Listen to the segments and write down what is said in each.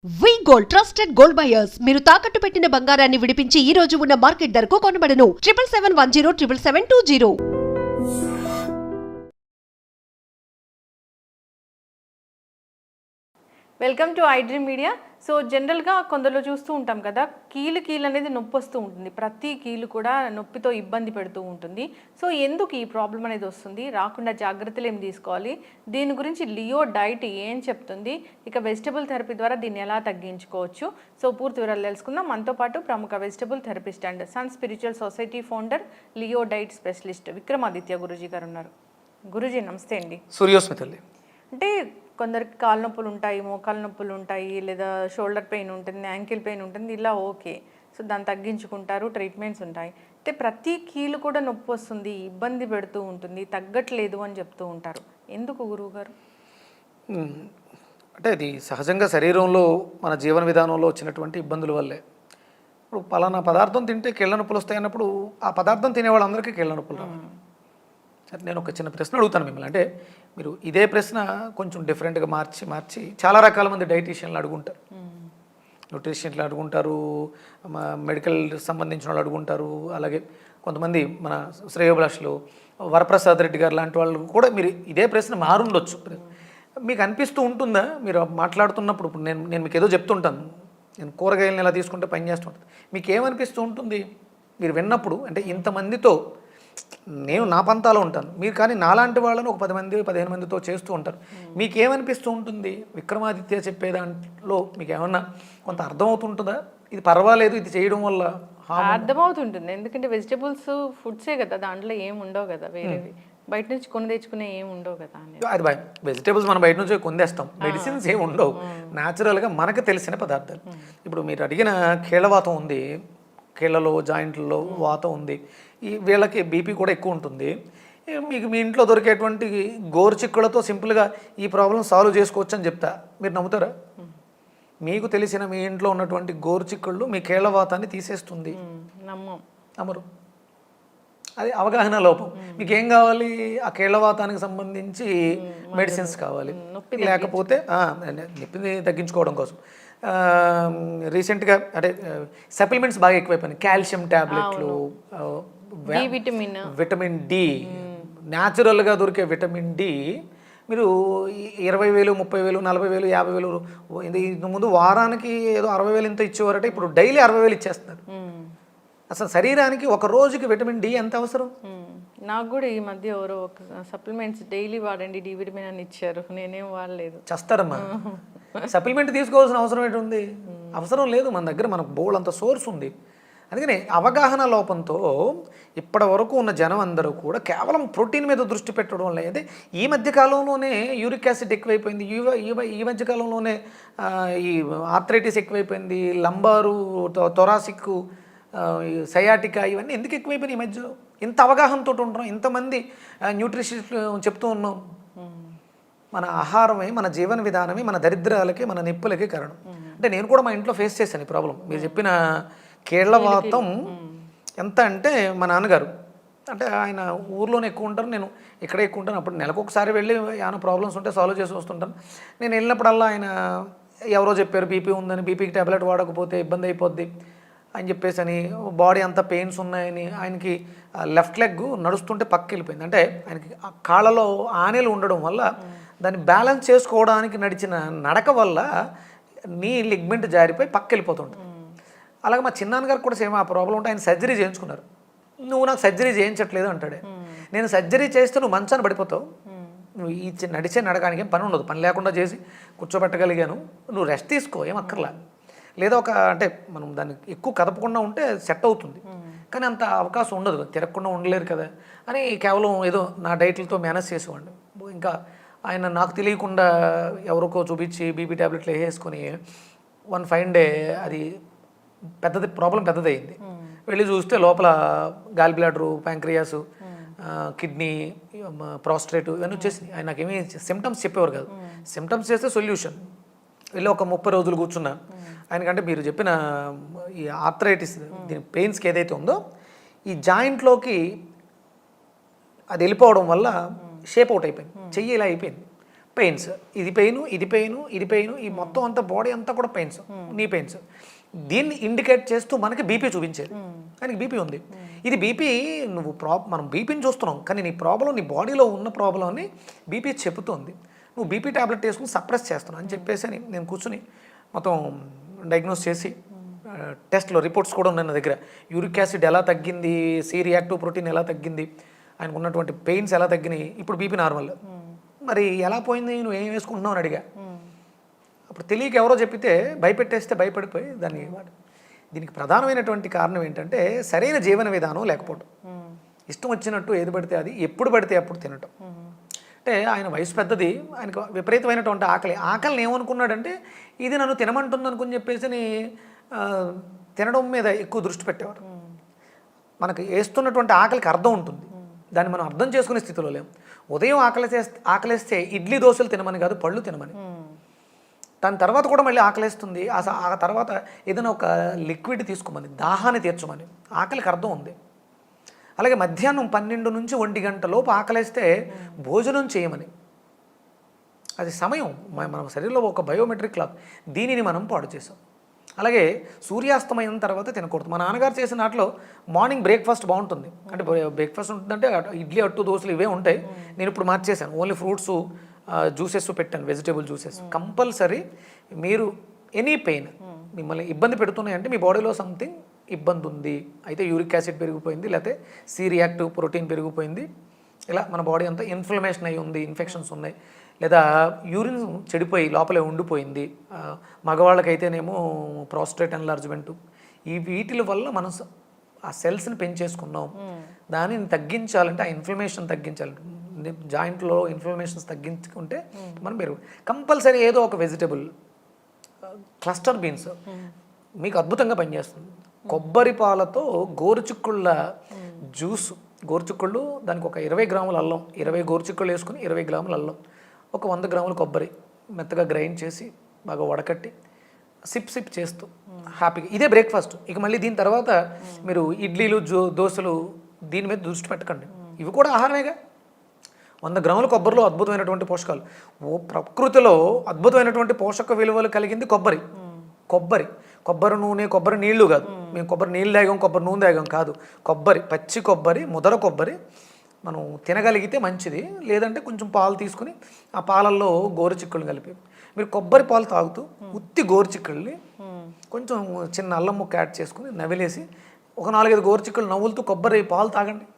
వి gold trusted gold buyers మీరు తాకట్టు పెట్టిన బంగారాన్ని విడిపించి ఈ రోజు ఉన్న మార్కెట్ ధరకు కొనబడను 7771077720. Welcome to I dream media. So జనరల్గా కొందరిలో చూస్తూ ఉంటాం కదా, కీలు అనేది నొప్పి వస్తూ ఉంటుంది. ప్రతి కీలు కూడా నొప్పితో ఇబ్బంది పెడుతూ ఉంటుంది. సో ఎందుకు ఈ ప్రాబ్లం అనేది వస్తుంది, రాకుండా జాగ్రత్తలు ఏం తీసుకోవాలి, దీని గురించి లియో డైట్ ఏం చెప్తుంది, ఇక వెజిటబుల్ థెరపీ ద్వారా దీన్ని ఎలా తగ్గించుకోవచ్చు, సో పూర్తి వివరాలు తెలుసుకుందాం. మనతో పాటు ప్రముఖ vegetable therapist and sun spiritual society founder, Leo diet specialist Vikramaditya Guruji గారు ఉన్నారు. గురూజీ నమస్తే అండి. సూర్యోస్మితల్లి. అంటే కొందరికి కాళ్ళ నొప్పులు ఉంటాయి, మోకాళ్ళ నొప్పులు ఉంటాయి, లేదా షోల్డర్ పెయిన్ ఉంటుంది, యాంకిల్ పెయిన్ ఉంటుంది, ఇలా ఓకే. సో దాన్ని తగ్గించుకుంటారు, ట్రీట్మెంట్స్ ఉంటాయి. అయితే ప్రతి కీలు కూడా నొప్పి వస్తుంది, ఇబ్బంది పెడుతూ ఉంటుంది, తగ్గట్లేదు అని చెప్తూ ఉంటారు. ఎందుకు గురువు గారు? అంటే అది సహజంగా శరీరంలో మన జీవన విధానంలో వచ్చినటువంటి ఇబ్బందుల వల్లే. ఇప్పుడు పలానా పదార్థం తింటే కీళ్ళ నొప్పులు వస్తాయి అన్నప్పుడు ఆ పదార్థం తినే వాళ్ళందరికీ కీళ్ళ నొప్పులు రావాలి. సరే, నేను ఒక చిన్న ప్రశ్న అడుగుతాను మిమ్మల్ని. అంటే మీరు ఇదే ప్రశ్న కొంచెం డిఫరెంట్గా మార్చి చాలా రకాల మంది డైటీషియన్లు అడుగుంటారు, న్యూట్రిషియన్లు అడుగుంటారు, మెడికల్ సంబంధించిన వాళ్ళు అడుగుంటారు, అలాగే కొంతమంది మన శ్రేయోభిలాషులు వరప్రసాద్ రెడ్డి గారు లాంటి వాళ్ళు కూడా మీరు ఇదే ప్రశ్న మారుండొచ్చు. మీకు అనిపిస్తూ ఉంటుందా మీరు మాట్లాడుతున్నప్పుడు? ఇప్పుడు నేను మీకు ఏదో చెప్తుంటాను, నేను కూరగాయలను ఎలా తీసుకుంటే పని చేస్తుంటాను, మీకు ఏమనిపిస్తూ ఉంటుంది మీరు విన్నప్పుడు? అంటే ఇంతమందితో నేను నా పంతాలో ఉంటాను, మీరు కానీ నాలాంటి వాళ్ళని ఒక 10 మంది 15 మందితో చేస్తూ ఉంటారు. మీకేమనిపిస్తూ ఉంటుంది? విక్రమాదిత్య చెప్పే దాంట్లో మీకు ఏమన్నా కొంత అర్థమవుతుంటుందా? ఇది పర్వాలేదు, ఇది చేయడం వల్ల అర్థమవుతుంటుంది. ఎందుకంటే వెజిటబుల్స్ ఫుడ్సే కదా, దాంట్లో ఏం ఉండవు కదా, వేరేవి బయట నుంచి కొని తెచ్చుకునే ఏం ఉండవు కదా. అది వెజిటేబుల్స్ మనం బయట నుంచి కొందేస్తాం, మెడిసిన్స్ ఏమి ఉండవు, న్యాచురల్గా మనకు తెలిసిన పదార్థాలు. ఇప్పుడు మీరు అడిగిన కీళ్ళవాతం ఉంది, కీళ్ళలో జాయింట్లలో వాతం ఉంది, ఈ వీళ్ళకి బీపీ కూడా ఎక్కువ ఉంటుంది. మీకు మీ ఇంట్లో దొరికేటువంటి గోరుచిక్కులతో సింపుల్గా ఈ ప్రాబ్లం సాల్వ్ చేసుకోవచ్చు అని చెప్తా, మీరు నమ్ముతారా? మీకు తెలిసిన మీ ఇంట్లో ఉన్నటువంటి గోరుచిక్కుళ్ళు మీ కీళ్ళవాతాన్ని తీసేస్తుంది, నమ్మరు. అది అవగాహన లోపం. మీకు ఏం కావాలి? ఆ కీళ్ళవాతానికి సంబంధించి మెడిసిన్స్ కావాలి, లేకపోతే నొప్పిని తగ్గించుకోవడం కోసం రీసెంట్గా అంటే సప్లిమెంట్స్ బాగా ఎక్కువైపోయినాయి. కాల్షియం ట్యాబ్లెట్లు, విటమిన్ డి, న్యాచురల్గా దొరికే విటమిన్ డి మీరు 20,000 30,000 40,000 50,000 ఇంత ముందు వారానికి ఏదో 60,000 ఇంత ఇచ్చేవారట, ఇప్పుడు డైలీ 60,000 ఇచ్చేస్తున్నారు. అసలు శరీరానికి ఒక రోజుకి విటమిన్ డి ఎంత అవసరం? నాకు కూడా ఈ మధ్య ఎవరో ఒక సప్లిమెంట్స్ డైలీ వాడండి డి విటమిన్ అని ఇచ్చారు, నేనేం వాడలేదు. చేస్తారమ్మా, సప్లిమెంట్ తీసుకోవాల్సిన అవసరం ఏంటి? అవసరం లేదు, మన దగ్గర మనకు బోల్డ్ అంత సోర్స్ ఉంది. అందుకని అవగాహన లోపంతో ఇప్పటి వరకు ఉన్న జనం అందరూ కూడా కేవలం ప్రోటీన్ మీద దృష్టి పెట్టడం వల్ల, అయితే ఈ మధ్యకాలంలోనే యూరిక్ యాసిడ్ ఎక్కువైపోయింది, ఈ మధ్యకాలంలోనే ఈ ఆర్థరైటిస్ ఎక్కువైపోయింది, లంబారు, థొరాసిక్, సయాటికా, ఇవన్నీ ఎందుకు ఎక్కువైపోయినాయి ఈ మధ్యలో? ఇంత అవగాహనతో ఉంటున్నాం, ఇంతమంది న్యూట్రిషనిస్ట్ చెప్తూ ఉన్నాం. మన ఆహారమే, మన జీవన విధానమే మన దరిద్రాలకి, మన నొప్పులకి కారణం. అంటే నేను కూడా మా ఇంట్లో ఫేస్ చేశాను ఈ ప్రాబ్లం. మీరు చెప్పిన కీళ్ళవాతం ఎంత అంటే, మా నాన్నగారు అంటే ఆయన ఊర్లోనే ఎక్కువ ఉంటారు, నేను ఇక్కడే ఎక్కువ ఉంటాను. అప్పుడు నెలకు ఒకసారి వెళ్ళి ఏమైనా ప్రాబ్లమ్స్ ఉంటే సాల్వ్ చేసి వస్తుంటాను. నేను వెళ్ళినప్పుడల్లా ఆయన ఎవరో చెప్పారు బీపీ ఉందని, బీపీకి ట్యాబ్లెట్ వాడకపోతే ఇబ్బంది అయిపోద్ది అని చెప్పేసి అని, బాడీ అంతా పెయిన్స్ ఉన్నాయని, ఆయనకి లెఫ్ట్ లెగ్ నడుస్తుంటే పక్కకి వెళ్ళిపోయింది. అంటే ఆయనకి కాళ్ళలో ఆనెలు ఉండడం వల్ల దాన్ని బ్యాలెన్స్ చేసుకోవడానికి నడిచిన నడక వల్ల నీ లిగ్మెంట్ జారిపోయి పక్కకి వెళ్ళిపోతుంటుంది. అలాగే మా చిన్నాన్నగారికి కూడా సేమ్ ఆ ప్రాబ్లం ఉంటే ఆయన సర్జరీ చేయించుకున్నారు. నువ్వు నాకు సర్జరీ చేయించట్లేదు అంటాడే. నేను సర్జరీ చేస్తే నువ్వు మంచాన్ని పడిపోతావు, నువ్వు ఈ నడిచే నడకానికి ఏం పని ఉండదు, పని లేకుండా చేసి కూర్చోబెట్టగలిగాను, నువ్వు రెస్ట్ తీసుకో, ఏం అక్కర్లా. లేదా ఒక అంటే మనం దాన్ని ఎక్కువ కదపకుండా ఉంటే సెట్ అవుతుంది, కానీ అంత అవకాశం ఉండదు, తిరగకుండా ఉండలేరు కదా అని కేవలం ఏదో నా డైట్లతో మేనేజ్ చేసేవాడిని. ఇంకా ఆయన నాకు తెలియకుండా ఎవరికో చూపించి బీపీ ట్యాబ్లెట్లు వేసుకొని వన్ ఫైన్ డే అది ప్రాబ్లం పెద్దదయ్యింది. వెళ్ళి చూస్తే లోపల gallbladder, pancreas, kidney, prostate ఇవన్నీ వచ్చేసింది. ఆయన నాకేమీ సిమ్టమ్స్ చెప్పేవారు కాదు. సిమ్టమ్స్ చేస్తే సొల్యూషన్. వెళ్ళి ఒక 30 రోజులు కూర్చున్నా. ఆయనకంటే మీరు చెప్పిన ఈ ఆర్థరైటిస్ దీని పెయిన్స్కి ఏదైతే ఉందో ఈ జాయింట్లోకి అది వెళ్ళిపోవడం వల్ల షేప్ అవుట్ అయిపోయింది, చెయ్యి ఇలా అయిపోయింది, పెయిన్స్, ఇది పెయిన్, ఇది పెయిన్, ఇది పెయిన్, ఈ మొత్తం అంతా బాడీ అంతా కూడా పెయిన్స్, నీ పెయిన్స్. దీన్ని ఇండికేట్ చేస్తూ మనకి బీపీ చూపించేది. కానీ బీపీ ఉంది. ఇది బీపీ నువ్వు మనం బీపీని చూస్తున్నాం, కానీ నీ ప్రాబ్లం, నీ బాడీలో ఉన్న ప్రాబ్లంని బీపీ చెబుతోంది. నువ్వు బీపీ టాబ్లెట్ వేసుకుని సప్రెస్ చేస్తున్నావు అని చెప్పేసి నేను కూర్చుని మొత్తం డయాగ్నోస్ చేసి టెస్ట్లో రిపోర్ట్స్ కూడా ఉన్నాయి నా దగ్గర. యూరిక్ యాసిడ్ ఎలా తగ్గింది, సి రియాక్టివ్ ప్రోటీన్ ఎలా తగ్గింది, ఆయనకు ఉన్నటువంటి పెయిన్స్ ఎలా తగ్గినాయి, ఇప్పుడు బీపీ నార్మల్. మరి ఎలా పోయింది, నువ్వు ఏం వేసుకుంటున్నావు అని అడిగా. అప్పుడు తెలియక ఎవరో చెప్పితే భయపెట్టేస్తే భయపడిపోయి దీనికి ప్రధానమైనటువంటి కారణం ఏంటంటే సరైన జీవన విధానం లేకపోవడం. ఇష్టం వచ్చినట్టు ఏది పడితే అది ఎప్పుడు పడితే అప్పుడు తినటం. అంటే ఆయన వయసు పెద్దది, ఆయనకు విపరీతమైనటువంటి ఆకలిని ఏమనుకున్నాడంటే ఇది నన్ను తినమంటుంది అనుకుని చెప్పేసి తినడం మీద ఎక్కువ దృష్టి పెట్టేవారు. మనకు వేస్తున్నటువంటి ఆకలికి అర్థం ఉంటుంది, దాన్ని మనం అర్థం చేసుకునే స్థితిలో లేము. ఉదయం ఆకలేస్తే ఇడ్లీ దోశలు తినమని కాదు, పళ్ళు తినమని. దాని తర్వాత కూడా మళ్ళీ ఆకలేస్తుంది, ఆ తర్వాత ఏదైనా ఒక లిక్విడ్ తీసుకోమని, దాహాన్ని తీర్చమని. ఆకలికి అర్థం ఉంది. అలాగే మధ్యాహ్నం 12 నుంచి 1 గంట లోపు ఆకలేస్తే భోజనం చేయమని. అది సమయం, మన శరీరంలో ఒక బయోమెట్రిక్ క్లాక్. దీనిని మనం పాడు చేసాం. అలాగే సూర్యాస్తమయం తర్వాత తినకూడదు. మా నాన్నగారు చేసిన వాటిలో మార్నింగ్ బ్రేక్ఫాస్ట్ బాగుంటుంది. అంటే బ్రేక్ఫాస్ట్ ఉంటుందంటే ఇడ్లీ, అట్టు, దోశలు ఇవే ఉంటాయి. నేను ఇప్పుడు మార్చేసాను, ఓన్లీ ఫ్రూట్స్, జ్యూసెస్ పెట్టాను, వెజిటేబుల్ జ్యూసెస్. కంపల్సరీ మీరు ఎనీ పెయిన్ మిమ్మల్ని ఇబ్బంది పెడుతున్నాయంటే మీ బాడీలో సంథింగ్ ఇబ్బంది ఉంది, అయితే యూరిక్ యాసిడ్ పెరిగిపోయింది, లేకపోతే సి రియాక్టివ్ ప్రోటీన్ పెరిగిపోయింది, ఇలా మన బాడీ అంతా ఇన్ఫ్లమేషన్ అయి ఉంది, ఇన్ఫెక్షన్స్ ఉన్నాయి, లేదా యూరిన్ చెడిపోయి లోపలే ఉండిపోయింది, మగవాళ్ళకైతేనేమో ప్రాస్టేట్ ఎన్లార్జ్మెంట్, ఈ వీటి వల్ల మనం ఆ సెల్స్ని పెంచేసుకున్నాం. దానిని తగ్గించాలంటే, ఆ ఇన్ఫ్లమేషన్ తగ్గించాలంటే, జాయింట్లో ఇన్ఫ్లమేషన్స్ తగ్గించుకుంటే మనం కంపల్సరీ ఏదో ఒక వెజిటబుల్, క్లస్టర్ బీన్స్ మీకు అద్భుతంగా పనిచేస్తుంది. కొబ్బరి పాలతో గోరుచిక్కుళ్ళ జ్యూస్, గోరుచిక్కుళ్ళు దానికి ఒక 20 గ్రాముల అల్లం, 20 గోరుచిక్కుళ్ళు వేసుకుని 20 గ్రాముల అల్లం, ఒక 100 గ్రాముల కొబ్బరి మెత్తగా గ్రైండ్ చేసి బాగా వడకట్టి సిప్ చేస్తూ హ్యాపీగా, ఇదే బ్రేక్ఫాస్ట్. ఇక మళ్ళీ దీని తర్వాత మీరు ఇడ్లీలు, దోశలు దీని మీద దృష్టి పెట్టకండి. ఇవి కూడా ఆహారమేగా. 100 గ్రాముల కొబ్బరిలో అద్భుతమైనటువంటి పోషకాలు, ప్రకృతిలో అద్భుతమైనటువంటి పోషక విలువలు కలిగింది కొబ్బరి. కొబ్బరి నూనె, కొబ్బరి నీళ్లు కాదు, మేము కొబ్బరి నీళ్ళు తాగాం, కొబ్బరి నూనె తాగాం కాదు. కొబ్బరి, పచ్చి కొబ్బరి, ముదర కొబ్బరి మనం తినగలిగితే మంచిది. లేదంటే కొంచెం పాలు తీసుకుని ఆ పాలల్లో గోరుచిక్కుళ్ళు కలిపి మీరు కొబ్బరి పాలు తాగుతూ ఉత్తి గోరుచిక్కుళ్ళని కొంచెం చిన్న అల్లం ముక్క యాడ్ చేసుకుని నవిలేసి ఒక 4-5 గోరుచిక్కుళ్ళు నవ్వులుతూ కొబ్బరి పాలు తాగండి.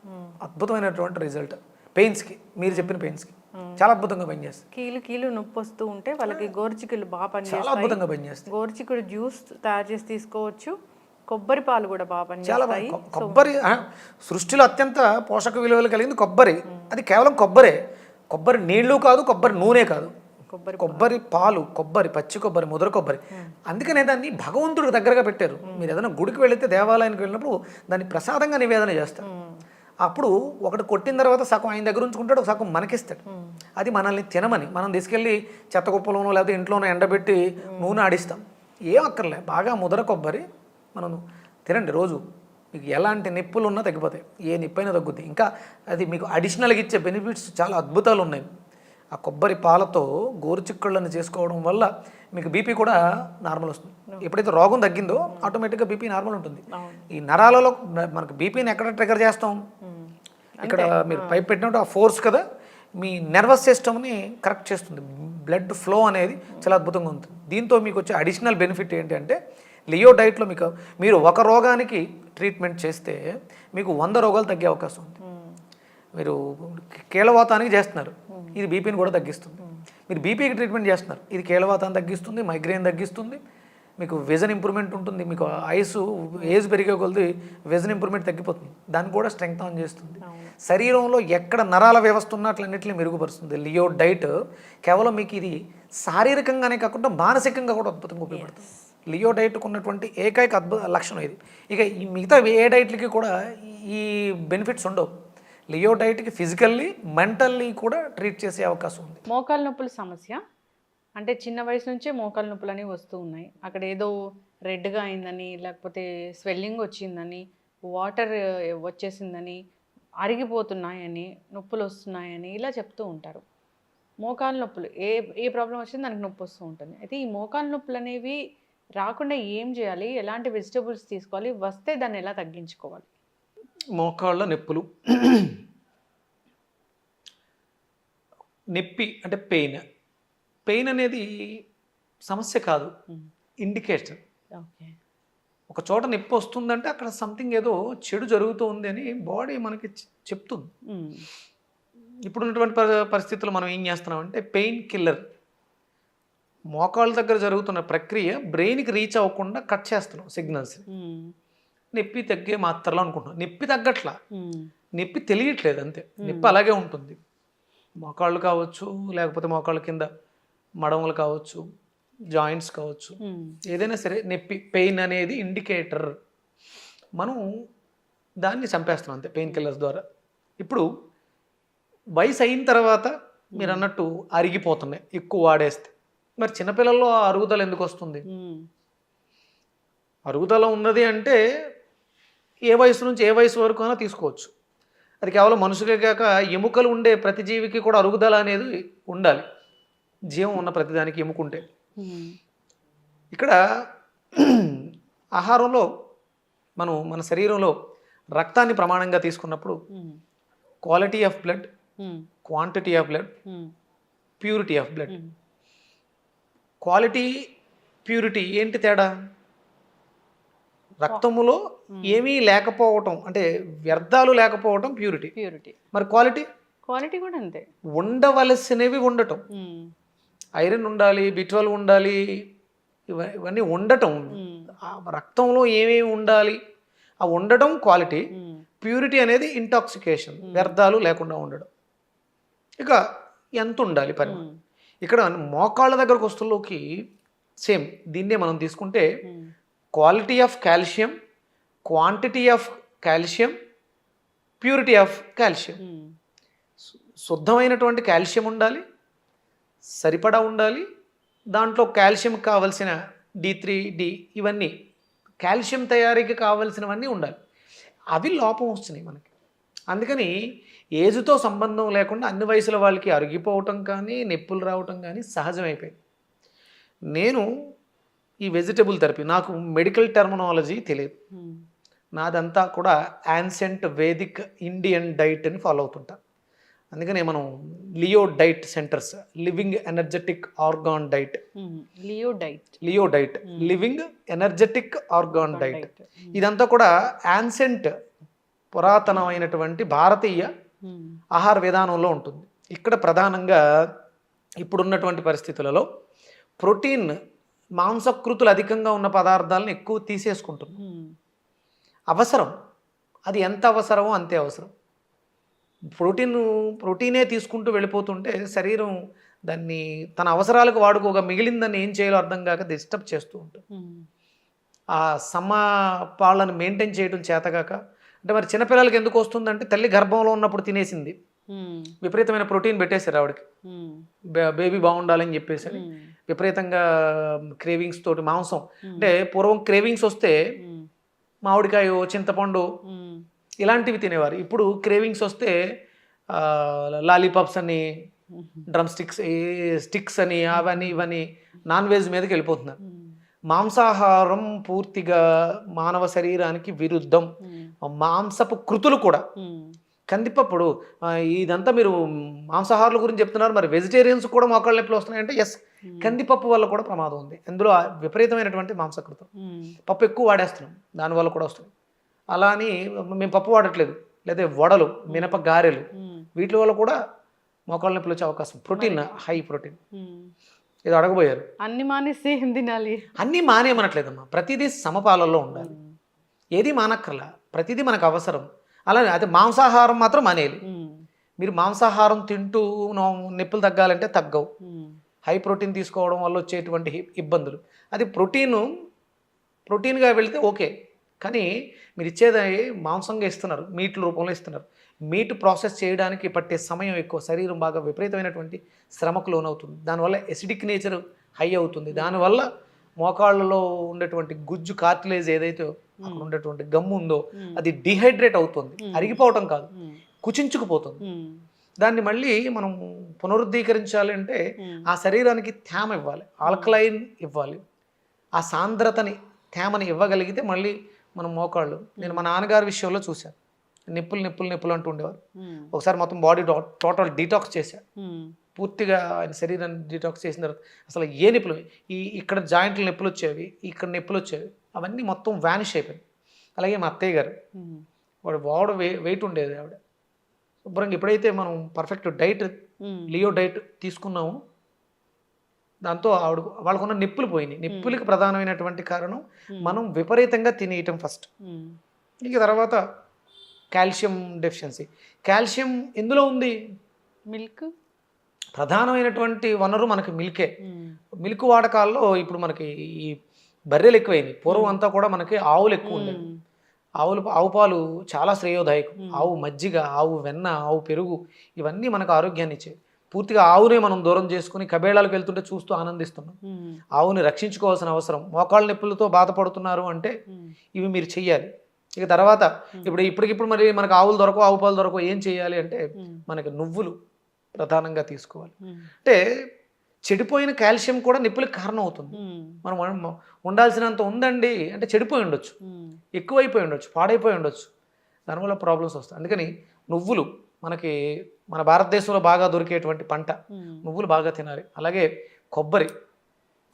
అద్భుతమైనటువంటి రిజల్ట్. పెయిన్స్కి, మీరు చెప్పిన పెయిన్స్కి చాలా అద్భుతంగా పనిచేస్తుంది. కీలు నొప్పి వస్తూ ఉంటే వాళ్ళకి గోరుచిక్కుళ్ళు బాగా పనిచేస్తాయి. చాలా అద్భుతంగా పనిచేస్తాయి. గోరుచిక్కుడు జ్యూస్ తయారు చేసి తీసుకోవచ్చు. కొబ్బరి పాలు కూడా బాగా పనిచేస్తాయి. కొబ్బరి సృష్టిలో అత్యంత పోషక విలువలు కలిగింది కొబ్బరి. అది కేవలం కొబ్బరి నీళ్లు కాదు, కొబ్బరి నూనె కాదు, కొబ్బరి పాలు, పచ్చి కొబ్బరి, ముదర కొబ్బరి. అందుకనే దాన్ని భగవంతుడికి దగ్గరగా పెట్టారు. మీరు ఏదైనా గుడికి వెళితే, దేవాలయానికి వెళ్ళినప్పుడు దాన్ని ప్రసాదంగా నివేదన చేస్తారు. అప్పుడు ఒకటి కొట్టిన తర్వాత సగం ఆయన దగ్గర ఉంచుకుంటాడు, సగం మనకిస్తాడు. అది మనల్ని తినమని. మనం తీసుకెళ్ళి చెత్త కుప్పలోనో లేకపోతే ఇంట్లోనో ఎండబెట్టి నూనె ఆడిస్తాం. ఏం అక్కర్లే, బాగా ముదర కొబ్బరి మనం తినండి రోజు. మీకు ఎలాంటి నొప్పులు ఉన్నా తగ్గిపోతాయి, ఏ నొప్పైనా తగ్గుద్ది. ఇంకా అది మీకు అడిషనల్గా ఇచ్చే బెనిఫిట్స్ చాలా అద్భుతాలు ఉన్నాయి. ఆ కొబ్బరి పాలతో గోరుచిక్కుళ్ళని చేసుకోవడం వల్ల మీకు బీపీ కూడా నార్మల్ వస్తుంది. ఎప్పుడైతే రోగం తగ్గిందో ఆటోమేటిక్గా బీపీ నార్మల్ ఉంటుంది. ఈ నరాలలో మనకు బీపీని ఎక్కడ ట్రిగర్ చేస్తాం, ఇక్కడ మీరు పైప్ పెట్టినట్టు ఆ ఫోర్స్ కదా మీ నర్వస్ సిస్టమ్ని కరెక్ట్ చేస్తుంది. బ్లడ్ ఫ్లో అనేది చాలా అద్భుతంగా ఉంటుంది. దీంతో మీకు వచ్చే అడిషనల్ బెనిఫిట్ ఏంటి అంటే, లియో డైట్లో మీరు ఒక రోగానికి ట్రీట్మెంట్ చేస్తే మీకు 100 రోగాలు తగ్గే అవకాశం ఉంది. మీరు కీళ్ళవాతానికి చేస్తున్నారు, ఇది బీపీని కూడా తగ్గిస్తుంది. మీరు బీపీకి ట్రీట్మెంట్ చేస్తున్నారు, ఇది కీళ్ళవాతాన్ని తగ్గిస్తుంది, మైగ్రేన్ తగ్గిస్తుంది, మీకు విజన్ ఇంప్రూవ్మెంట్ ఉంటుంది. మీకు ఏజ్ పెరిగే కొలది విజన్ ఇంప్రూవ్మెంట్ తగ్గిపోతుంది, దాన్ని కూడా స్ట్రెంగ్త్ ఆన్ చేస్తుంది. శరీరంలో ఎక్కడ నరాల వ్యవస్థ ఉన్నట్లన్నింటినీ మెరుగుపరుస్తుంది. లియో డైట్ కేవలం మీకు ఇది శారీరకంగానే కాకుండా మానసికంగా కూడా అద్భుతంగా ఉపయోగపడుతుంది. లియో డైట్కు ఉన్నటువంటి ఏకైక అద్భుత లక్షణం ఇది. ఇక ఈ మిగతా ఏ డైట్లకి కూడా ఈ బెనిఫిట్స్ ఉండవు. లియో డైట్కి ఫిజికల్లీ, మెంటల్లీ కూడా ట్రీట్ చేసే అవకాశం ఉంది. మోకాలు నొప్పుల సమస్య అంటే చిన్న వయసు నుంచే మోకాలు నొప్పులు అనేవి వస్తూ ఉన్నాయి. అక్కడ ఏదో రెడ్గా అయిందని, లేకపోతే స్వెల్లింగ్ వచ్చిందని, వాటర్ వచ్చేసిందని, అరిగిపోతున్నాయని, నొప్పులు వస్తున్నాయని ఇలా చెప్తూ ఉంటారు. మోకాలు నొప్పులు ఏ ప్రాబ్లం వచ్చినా దానికి నొప్పి వస్తూ ఉంటుంది. అయితే ఈ మోకాలు నొప్పులు అనేవి రాకుండా ఏం చేయాలి? ఎలాంటి వెజిటబుల్స్ తీసుకోవాలి? వస్తే దాన్ని ఎలా తగ్గించుకోవాలి? మోకాళ్ళ నొప్పులు నొప్పి అంటే పెయిన్ అనేది సమస్య కాదు, ఇండికేషన్. ఓకే. ఒక చోట నొప్పి వస్తుందంటే అక్కడ సంథింగ్ ఏదో చెడు జరుగుతుంది అని బాడీ మనకి చెప్తుంది. ఇప్పుడు ఉన్నటువంటి పరిస్థితుల్లో మనం ఏం చేస్తున్నామంటే పెయిన్ కిల్లర్, మోకాళ్ళ దగ్గర జరుగుతున్న ప్రక్రియ బ్రెయిన్కి రీచ్ అవ్వకుండా కట్ చేస్తున్నాం సిగ్నల్స్. నొప్పి తగ్గే మాత్రలో అనుకుంటున్నాం, నొప్పి తగ్గట్లా, నొప్పి తెలియట్లేదు అంతే. నొప్పి అలాగే ఉంటుంది. మోకాళ్ళు కావచ్చు, లేకపోతే మోకాళ్ళ కింద మడమలు కావచ్చు, జాయింట్స్ కావచ్చు, ఏదైనా సరే నొప్పి పెయిన్ అనేది ఇండికేటర్. మనం దాన్ని చంపేస్తున్నాం అంతే పెయిన్ కిల్లర్స్ ద్వారా. ఇప్పుడు వయసు అయిన తర్వాత మీరు అన్నట్టు అరిగిపోతున్నాయి ఎక్కువ వాడేస్తే. మరి చిన్నపిల్లల్లో ఆ అరుగుదల ఎందుకు వస్తుంది? అరుగుదల ఉన్నది అంటే ఏ వయసు నుంచి ఏ వయసు వరకు అయినా తీసుకోవచ్చు. అది కేవలం మనుషులే కాక ఎముకలు ఉండే ప్రతి జీవికి కూడా అరుగుదల అనేది ఉండాలి. జీవం ఉన్న ప్రతిదానికి ఎముకుంటే. ఇక్కడ ఆహారంలో మనం మన శరీరంలో రక్తాన్ని ప్రమాణంగా తీసుకున్నప్పుడు quality of blood, quantity of blood, purity of blood. Quality, purity ఏంటి తేడా? రక్తములో ఏమీ లేకపోవటం అంటే వ్యర్థాలు లేకపోవటం ప్యూరిటీ. మరి క్వాలిటీ కూడా అంతే, ఉండవలసినవి ఉండటం. ఐరన్ ఉండాలి, B12 ఉండాలి, ఇవన్నీ ఉండటం. రక్తంలో ఏమేమి ఉండాలి ఆ ఉండటం క్వాలిటీ. ప్యూరిటీ అనేది ఇంటాక్సికేషన్, వ్యర్థాలు లేకుండా ఉండడం. ఇక ఎంత ఉండాలి పరిమాణం. ఇక్కడ మోకాళ్ళ దగ్గరకు వస్తువులోకి సేమ్ దీన్నే మనం తీసుకుంటే quality of calcium, quantity of calcium, purity of calcium. శుద్ధమైనటువంటి కాల్షియం ఉండాలి, సరిపడా ఉండాలి. దాంట్లో కాల్షియం కావలసిన D3, D ఇవన్నీ కాల్షియం తయారీకి కావలసినవన్నీ ఉండాలి. అవి లోపం వస్తున్నాయి మనకి. అందుకని ఏజ్తో సంబంధం లేకుండా అన్ని వయసుల వాళ్ళకి అరిగిపోవటం కానీ నొప్పులు రావటం కానీ సహజమైపోయింది. నేను ఈ వెజిటబుల్ థెరపీ, నాకు మెడికల్ టెర్మినాలజీ తెలియదు. నాదంతా కూడా యాన్సెంట్ వేదిక్ ఇండియన్ డైట్ అని ఫాలో అవుతుంటా. అందుకనే మనం Leo diet centres, living energetic organ diet, Leo diet living energetic organ diet, ఇదంతా కూడా యాన్సెంట్ పురాతనమైనటువంటి భారతీయ ఆహార విధానంలో ఉంటుంది. ఇక్కడ ప్రధానంగా ఇప్పుడున్నటువంటి పరిస్థితులలో ప్రోటీన్, మాంసకృతులు అధికంగా ఉన్న పదార్థాలను ఎక్కువ తీసేసుకుంటుంది. అవసరం, అది ఎంత అవసరమో అంతే అవసరం. ప్రోటీనే తీసుకుంటూ వెళ్ళిపోతుంటే శరీరం దాన్ని తన అవసరాలకు వాడుకోగా మిగిలిందని ఏం చేయాలో అర్థం కాక డిస్టర్బ్ చేస్తూ ఉంటుంది. ఆ సమపాళ్ళను మెయింటైన్ చేయడం చేతగాక. అంటే మరి చిన్నపిల్లలకి ఎందుకు వస్తుందంటే తల్లి గర్భంలో ఉన్నప్పుడు తినేసింది, విపరీతమైన ప్రోటీన్ పెట్టేశారు ఆవిడకి, బేబీ బాగుండాలని చెప్పేసి విపరీతంగా క్రేవింగ్స్ తోటి మాంసం. అంటే పూర్వం క్రేవింగ్స్ వస్తే మామిడికాయ, చింతపండు ఇలాంటివి తినేవారు. ఇప్పుడు క్రేవింగ్స్ వస్తే లాలీపాప్స్ అని, డ్రమ్ స్టిక్స్ అని, అవన్నీ ఇవన్నీ నాన్ వెజ్ మీదకి వెళ్ళిపోతున్నారు. మాంసాహారం పూర్తిగా మానవ శరీరానికి విరుద్ధం. మాంసపు కృతులు కూడా, కందిపప్పుడు ఇదంతా మీరు మాంసాహారుల గురించి చెప్తున్నారు, మరి వెజిటేరియన్స్ కూడా మోకాళ్ళ నొప్పులు వస్తున్నాయంటే ఎస్, కందిపప్పు వల్ల కూడా ప్రమాదం ఉంది. అందులో విపరీతమైనటువంటి మాంసకృతం. పప్పు ఎక్కువ వాడేస్తున్నాం, దానివల్ల కూడా వస్తుంది. అలా అని మేము పప్పు వాడట్లేదు, లేదా వడలు, మినప గారెలు, వీటి వల్ల కూడా మోకాళ్ళ నొప్పులు వచ్చే అవకాశం. Protein, high protein. ఏదో అడగబోయారు, అన్ని మానేసి ఏం తినాలి? అన్నీ మానేయమనట్లేదమ్మా, ప్రతిదీ సమపాలల్లో ఉండాలి. ఏది మానక్కర్లా, ప్రతిదీ మనకు అవసరం. అలానే అది మాంసాహారం మాత్రం మానేయాలి. మీరు మాంసాహారం తింటూ నొప్పులు తగ్గాలంటే తగ్గవు. హై ప్రోటీన్ తీసుకోవడం వల్ల వచ్చేటువంటి ఇబ్బందులు, అది ప్రోటీన్గా వెళితే ఓకే. కానీ మీరు ఇచ్చేది మాంసంగా ఇస్తున్నారు, మీట్ల రూపంలో ఇస్తున్నారు. మీట్ ప్రాసెస్ చేయడానికి పట్టే సమయం ఎక్కువ, శరీరం బాగా విపరీతమైనటువంటి శ్రమకు లోనవుతుంది. దానివల్ల ఎసిడిక్ నేచర్ హై అవుతుంది. దానివల్ల మోకాళ్ళలో ఉండేటువంటి గుజ్జు, కార్టిలేజ్ ఏదైతే అక్కడ ఉండేటువంటి గమ్ము ఉందో అది డిహైడ్రేట్ అవుతుంది. అరిగిపోవటం కాదు, కుచించుకుపోతుంది. దాన్ని మళ్ళీ మనం పునరుద్ధీకరించాలి అంటే ఆ శరీరానికి తేమ ఇవ్వాలి, ఆల్కలైన్ ఇవ్వాలి. ఆ సాంద్రతని తేమని ఇవ్వగలిగితే మళ్ళీ మనం మోకాళ్ళు, నేను మా నాన్నగారి విషయంలో చూశాను, నిప్పులు అంటూ ఉండేవారు. ఒకసారి మొత్తం బాడీ టోటల్ డీటాక్స్ చేశారు, పూర్తిగా ఆయన శరీరాన్ని డీటాక్స్ చేసిన తర్వాత అసలు ఏ నిప్పులు, ఇక్కడ జాయింట్లు నొప్పులు వచ్చేవి, ఇక్కడ నొప్పులు వచ్చేవి, అవన్నీ మొత్తం వ్యానిష్ అయిపోయింది. అలాగే మా అత్తయ్య గారు, వాడు వెయిట్ ఉండేది ఆవిడ, శుభ్రంగా ఎప్పుడైతే మనం పర్ఫెక్ట్ డైట్ లియో డైట్ తీసుకున్నాము దాంతో వాళ్ళకున్న నొప్పులు పోయినాయి. నొప్పులకి ప్రధానమైనటువంటి కారణం మనం విపరీతంగా తినేయటం ఫస్ట్. ఇక తర్వాత కాల్షియం డెఫిషియన్సీ. కాల్షియం ఎందులో ఉంది? మిల్క్. ప్రధానమైనటువంటి వనరు మనకి మిల్కే. మిల్క్ వాడకాల్లో ఇప్పుడు మనకి ఈ బర్రెలు ఎక్కువైనాయి. పూర్వం అంతా కూడా మనకి ఆవులు ఎక్కువ ఉండేవి. ఆవు పాలు చాలా శ్రేయోదాయకం. ఆవు మజ్జిగ, ఆవు వెన్న, ఆవు పెరుగు ఇవన్నీ మనకు ఆరోగ్యాన్ని ఇచ్చేవి. పూర్తిగా ఆవునే మనం దూరం చేసుకుని కబేళాలకు వెళ్తుంటే చూస్తూ ఆనందిస్తున్నాం. ఆవుని రక్షించుకోవాల్సిన అవసరం. మోకాళ్ళ నొప్పులతో బాధపడుతున్నారు అంటే ఇవి మీరు చెయ్యాలి. ఇక తర్వాత ఇప్పటికిప్పుడు మరి మనకు ఆవులు దొరకవు, ఆవు పాలు దొరకవు, ఏం చేయాలి అంటే మనకి నువ్వులు ప్రధానంగా తీసుకోవాలి. అంటే చెడిపోయిన కాల్షియం కూడా నొప్పులకు కారణం అవుతుంది. మనం ఉండాల్సినంత ఉందండి అంటే చెడిపోయి ఉండొచ్చు, ఎక్కువైపోయి ఉండొచ్చు, పాడైపోయి ఉండొచ్చు, దానివల్ల ప్రాబ్లమ్స్ వస్తాయి. అందుకని నువ్వులు మనకి మన భారతదేశంలో బాగా దొరికేటువంటి పంట, నువ్వులు బాగా తినాలి. అలాగే కొబ్బరి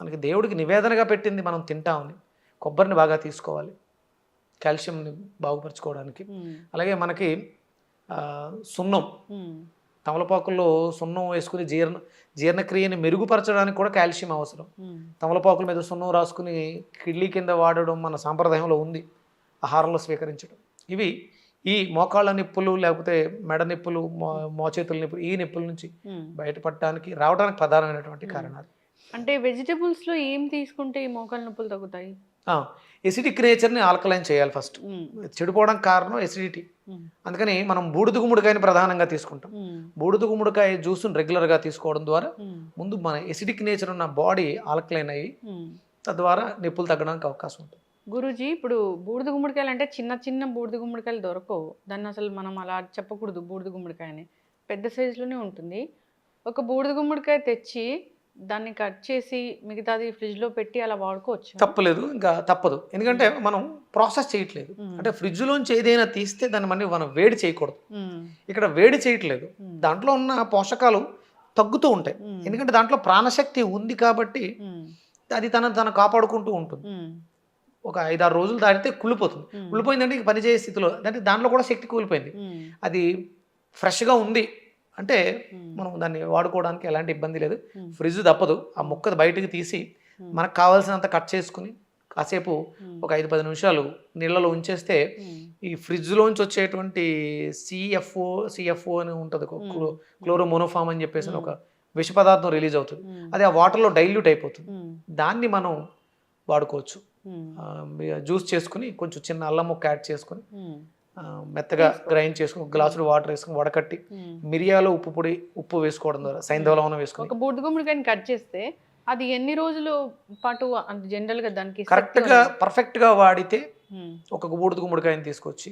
మనకి దేవుడికి నివేదనగా పెట్టింది, మనం తింటామని కొబ్బరిని బాగా తీసుకోవాలి కాల్షియంని బాగుపరచుకోవడానికి. అలాగే మనకి సున్నం, తమలపాకుల్లో సున్నం వేసుకుని జీర్ణక్రియని మెరుగుపరచడానికి కూడా కాల్షియం అవసరం. తమలపాకుల మీద సున్నం రాసుకుని కిడ్లీ కింద వాడడం మన సాంప్రదాయంలో ఉంది, ఆహారంలో స్వీకరించడం. ఇవి ఈ మోకాళ్ళ నొప్పులు, లేకపోతే మెడ నొప్పులు, మోచేతుల నొప్పులు, ఈ నొప్పుల నుంచి బయటపడటానికి రావడానికి ప్రధానమైనటువంటి కారణాలు. అంటే వెజిటబుల్స్లో ఏం తీసుకుంటే ఈ మోకాళ్ళ నొప్పులు తగ్గుతాయి? ఎసిడిక్ నేచర్ని ఆల్కలైన్ చేయాలి ఫస్ట్. చెడిపోవడానికి కారణం ఎసిడిటీ. అందుకని మనం బూడిద గుమ్మడికాయని ప్రధానంగా తీసుకుంటాం. బూడిద గుమ్మడికాయ జ్యూస్ని రెగ్యులర్గా తీసుకోవడం ద్వారా ముందు మన ఎసిడిక్ నేచర్ ఉన్న బాడీ ఆల్కలైన్ అయ్యి తద్వారా నొప్పులు తగ్గడానికి అవకాశం ఉంటుంది. గురూజీ, ఇప్పుడు బూడిద గుమ్మడికాయలు అంటే చిన్న బూడిద గుమ్మడికాయలు దొరకవు. దాన్ని అసలు మనం అలా చెప్పకూడదు. బూడిద గుమ్మడికాయని పెద్ద సైజులోనే ఉంటుంది. ఒక బూడిద గుమ్మడికాయ తెచ్చి దాన్ని కట్ చేసి మిగతాది ఫ్రిడ్జ్లో పెట్టి అలా వాడుకోవచ్చు? తప్పలేదు, ఇంకా తప్పదు. ఎందుకంటే మనం ప్రాసెస్ చేయట్లేదు. అంటే ఫ్రిడ్జ్లోంచి ఏదైనా తీస్తే దాన్ని మనం వేడి చేయకూడదు. ఇక్కడ వేడి చేయట్లేదు, దాంట్లో ఉన్న పోషకాలు తగ్గుతూ ఉంటాయి. ఎందుకంటే దాంట్లో ప్రాణశక్తి ఉంది కాబట్టి అది తను కాపాడుకుంటూ ఉంటుంది. ఒక 5-6 రోజులు దాటితే కుళ్ళిపోతుంది. కుళ్ళిపోయిందంటే ఇక పనిచేసే స్థితిలో, అంటే దాంట్లో కూడా శక్తి కూలిపోయింది. అది ఫ్రెష్గా ఉంది అంటే మనం దాన్ని వాడుకోవడానికి ఎలాంటి ఇబ్బంది లేదు. ఫ్రిడ్జ్ తప్పదు. ఆ ముక్క బయటకు తీసి మనకు కావాల్సినంత కట్ చేసుకుని కాసేపు ఒక 5-10 నిమిషాలు నీళ్ళలో ఉంచేస్తే ఈ ఫ్రిడ్జ్లోంచి వచ్చేటువంటి సిఎఫ్ఓ అని ఉంటుంది, క్లోరోమోనోఫామ్ అని చెప్పేసి ఒక విష పదార్థం రిలీజ్ అవుతుంది. అది ఆ వాటర్లో డైల్యూట్ అయిపోతుంది. దాన్ని మనం వాడుకోవచ్చు. జ్యూస్ చేసుకుని కొంచెం చిన్న అల్లం ముక్క యాడ్ చేసుకుని మెత్తగా గ్రైండ్ చేసుకుని ఒక గ్లాసులో వాటర్ వేసుకుని వడకట్టి మిరియాలు ఉప్పు వేసుకోవడం ద్వారా సైంధవలవనం వేసుకుని ఒక బూడిద గుమ్మడికాయని కట్ చేస్తే అది ఎన్ని రోజులు పాటు జనరల్ గా దానికి కరెక్ట్గా పర్ఫెక్ట్గా వాడితే ఒక బూడిద గుమ్మడికాయని తీసుకొచ్చి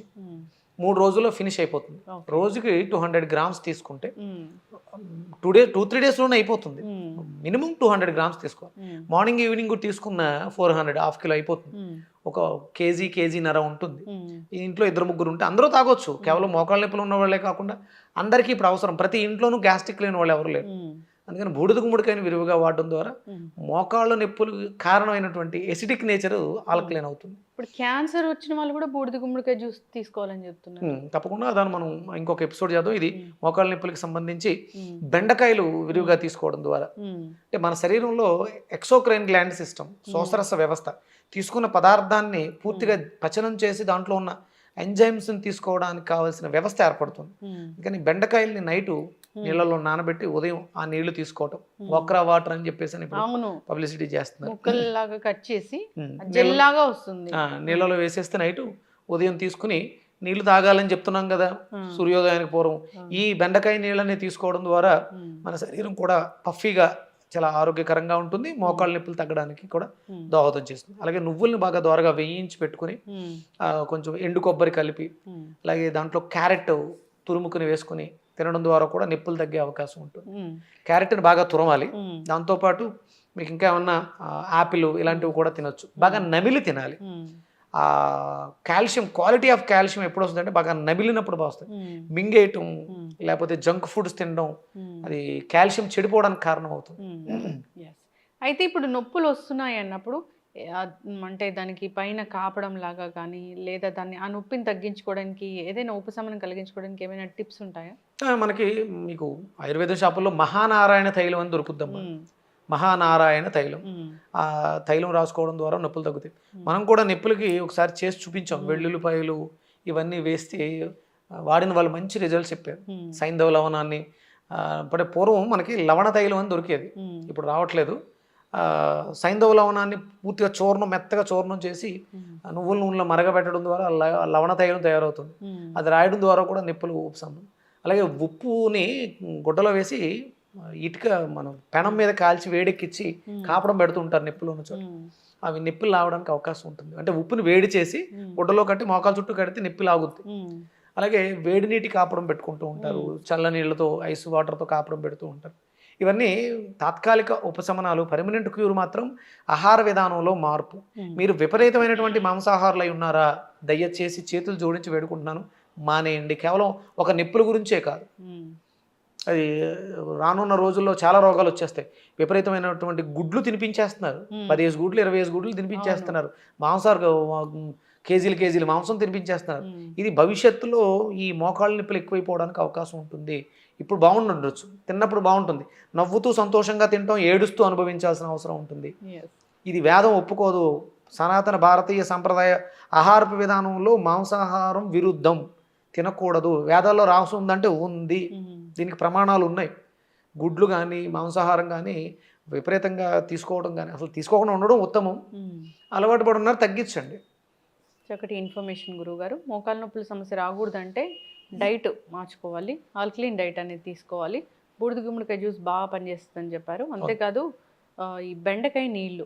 3 రోజుల్లో ఫినిష్ అయిపోతుంది. రోజుకి 200 గ్రామ్స్ తీసుకుంటే 2-3 డేస్లోనే అయిపోతుంది. మినిమం 200 గ్రామ్స్ తీసుకోవాలి. మార్నింగ్ ఈవినింగ్ తీసుకున్న 400, హాఫ్ కిలో అయిపోతుంది. ఒక కేజీన్నర ఉంటుంది. ఈ ఇంట్లో 2-3 ఉంటే అందరూ తాగొచ్చు. కేవలం మోకాళ్ళ నొప్పులు ఉన్న వాళ్ళే కాకుండా అందరికీ ఇప్పుడు అవసరం. ప్రతి ఇంట్లోనూ గ్యాస్ట్రిక్ లేని వాళ్ళు ఎవరు లేరు. అందుకని బూడిద గుమ్మడికాయని విరివిగా వాడడం ద్వారా మోకాళ్ళ నొప్పులు కారణమైనటువంటి ఎసిడిక్ నేచర్ ఆల్కలైన్ అవుతుంది. ఇప్పుడు క్యాన్సర్ వచ్చిన వాళ్ళు కూడా బూడిద గుమ్మడికాయ జ్యూస్ తీసుకోవాలని చెప్తున్నారు. తప్పకుండా దాన్ని మనం ఇంకొక ఎపిసోడ్ చేద్దాం. ఇది మోకాళ్ళ నొప్పులకి సంబంధించి బెండకాయలు విరివిగా తీసుకోవడం ద్వారా, అంటే మన శరీరంలో ఎక్సోక్రైన్ గ్లాండ్ సిస్టమ్, శోషరస వ్యవస్థ తీసుకున్న పదార్థాన్ని పూర్తిగా పచనం చేసి దాంట్లో ఉన్న ఎంజైమ్స్ని తీసుకోవడానికి కావాల్సిన వ్యవస్థ ఏర్పడుతుంది. కానీ బెండకాయల్ని నైటు నీళ్ళలో నానబెట్టి ఉదయం ఆ నీళ్లు తీసుకోవటం, వక్రా వాటర్ అని చెప్పేసి పబ్లిసిటీ చేస్తున్నారు. ముక్కల్లాగా కట్ చేసి జెల్ లాగా వస్తుంది. నీళ్ళలో వేసేస్తే నైటు ఉదయం తీసుకుని నీళ్లు తాగాలని చెప్తున్నాం కదా సూర్యోదయానికి పూర్వం. ఈ బెండకాయ నీళ్ళని తీసుకోవడం ద్వారా మన శరీరం కూడా పఫీగా చాలా ఆరోగ్యకరంగా ఉంటుంది. మోకాళ్ళ నొప్పులు తగ్గడానికి కూడా దోహదం చేస్తుంది. అలాగే నువ్వుల్ని బాగా దోరగా వేయించి పెట్టుకుని కొంచెం ఎండు కొబ్బరి కలిపి, అలాగే దాంట్లో క్యారెట్ తురుముకుని వేసుకుని తినడం ద్వారా కూడా నొప్పులు తగ్గే అవకాశం ఉంటుంది. క్యారెట్ని బాగా తురమాలి. దాంతోపాటు మీకు ఇంకా ఏమన్నా యాపిల్ ఇలాంటివి కూడా తినొచ్చు. బాగా నమిలి తినాలి. కాల్షియం, క్వాలిటీ ఆఫ్ కాల్షియం ఎప్పుడు వస్తుందంటే బాగా నమిలినప్పుడు బాగా వస్తుంది. మింగేయటం లేకపోతే జంక్ ఫుడ్స్ తినడం అది కాల్షియం చెడిపోవడానికి కారణం అవుతుంది. అయితే ఇప్పుడు నొప్పులు వస్తున్నాయి అన్నప్పుడు అంటే దానికి పైన కాపడం లాగా కానీ లేదా దాన్ని ఆ నొప్పిని తగ్గించుకోవడానికి ఏదైనా ఉపశమనం కలిగించుకోవడానికి ఏమైనా టిప్స్ ఉంటాయా? మనకి మీకు ఆయుర్వేద షాపుల్లో మహానారాయణ తైలం అని దొరుకుద్దమ్మా. మహానారాయణ తైలం, ఆ తైలం రాసుకోవడం ద్వారా నొప్పులు తగ్గుతాయి. మనం కూడా నొప్పులకి ఒకసారి చేసి చూపించాం. వెల్లుల్లిపాయలు ఇవన్నీ వేస్తే వాడిన వాళ్ళు మంచి రిజల్ట్స్ చెప్పారు. సైంధవ లవణాన్ని అంటే పూర్వం మనకి లవణ తైలం అని దొరికేది, ఇప్పుడు రావట్లేదు. సైంధవ లవణాన్ని పూర్తిగా మెత్తగా చూర్ణం చేసి నువ్వుల నూనెలో మరగబెట్టడం ద్వారా లవణ తైలం తయారవుతుంది. అది రాయడం ద్వారా కూడా నొప్పులు ఉపశమనం. అలాగే ఉప్పుని గుడ్డలో వేసి ఇటుక మనం పెనం మీద కాల్చి వేడెక్కించి కాపడం పెడుతూ ఉంటారు నొప్పులు ఉన్న చోట. అవి నొప్పులు లాగడానికి అవకాశం ఉంటుంది. అంటే ఉప్పుని వేడి చేసి గుడ్డలో కట్టి మోకాల చుట్టూ కడితే నొప్పి లాగుద్ది. అలాగే వేడి నీటి కాపడం పెట్టుకుంటూ ఉంటారు, చల్ల నీళ్ళతో ఐస్ వాటర్తో కాపడం పెడుతూ ఉంటారు. ఇవన్నీ తాత్కాలిక ఉపశమనాలు. పర్మనెంట్ క్యూర్ మాత్రం ఆహార విధానంలో మార్పు. మీరు విపరీతమైనటువంటి మాంసాహారులు అయి ఉన్నారా, దయచేసి చేతులు జోడించి వేడుకుంటున్నాను, మానేయండి. కేవలం ఒక నొప్పుల గురించే కాదు, అది రానున్న రోజుల్లో చాలా రోగాలు వచ్చేస్తాయి. విపరీతమైనటువంటి గుడ్లు తినిపించేస్తున్నారు, 15 గుడ్లు 20 గుడ్లు తినిపించేస్తున్నారు, కేజీలు మాంసం తినిపించేస్తున్నారు. ఇది భవిష్యత్తులో ఈ మోకాళ్ళ నొప్పులు ఎక్కువైపోవడానికి అవకాశం ఉంటుంది. ఇప్పుడు బాగుండొచ్చు, తిన్నప్పుడు బాగుంటుంది, నవ్వుతూ సంతోషంగా తింటాం, ఏడుస్తూ అనుభవించాల్సిన అవసరం ఉంటుంది. ఇది వేదం ఒప్పుకోదు. సనాతన భారతీయ సంప్రదాయ ఆహారపు విధానంలో మాంసాహారం విరుద్ధం, తినకూడదు. వేదాల్లో రాసి ఉందంటే ఉంది, దీనికి ప్రమాణాలు ఉన్నాయి. గుడ్లు కానీ మాంసాహారం కానీ విపరీతంగా తీసుకోవడం కానీ అసలు తీసుకోకుండా ఉండడం ఉత్తమం. అలవాటు పడి ఉన్నారు, తగ్గించండి. చక్కటి ఇన్ఫర్మేషన్ గురువుగారు. మోకాళ్ళ నొప్పుల సమస్య రాకూడదంటే డైట్ మార్చుకోవాలి, ఆల్కలీన్ డైట్ అనేది తీసుకోవాలి. బూడిద గుమ్మడికాయ జ్యూస్ బాగా పనిచేస్తుందని చెప్పారు. అంతేకాదు ఈ బెండకాయ నీళ్ళు,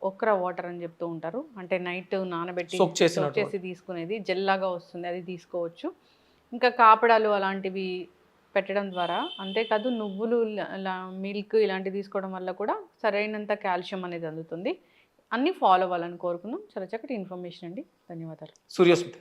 ఒక్రా వాటర్ అని చెప్తూ ఉంటారు, అంటే నైట్ నానబెట్టి సోక్ చేసి తీసుకునేది జెల్లాగా వస్తుంది, అది తీసుకోవచ్చు. ఇంకా కాపడాలు అలాంటివి పెట్టడం ద్వారా, అంతేకాదు నువ్వులు మిల్క్ ఇలాంటివి తీసుకోవడం వల్ల కూడా సరైనంత కాల్షియం అనేది అందుతుంది. అన్నీ ఫాలో అవ్వాలని కోరుకుందాం. చాలా చక్కటి ఇన్ఫర్మేషన్ అండి, ధన్యవాదాలు. సూర్యస్మిత.